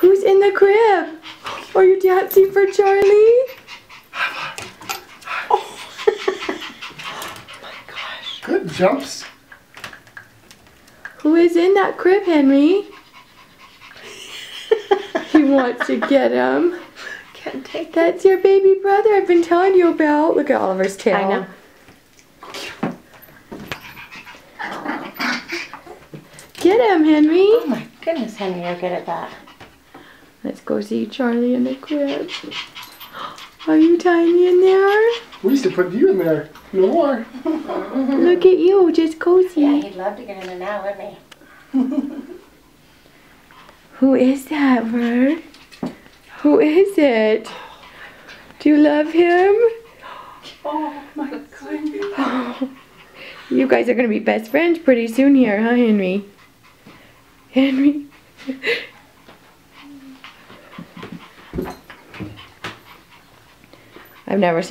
Who's in the crib? Are you dancing for Charlie? Oh my gosh. Good jumps. Who is in that crib, Henry? He wants to get him. Can't take it. That's your baby brother I've been telling you about. Look at Oliver's tail. I know. Get him, Henry. Oh my goodness, Henry, you're good at that. Let's go see Charlie in the crib. Are you tiny in there? We used to put you in there. No more. Look at you, just cozy. Yeah, he'd love to get in there now, wouldn't he? Who is that, Bird? Who is it? Do you love him? Oh my goodness. Oh, you guys are going to be best friends pretty soon here, huh, Henry? Henry? I've never seen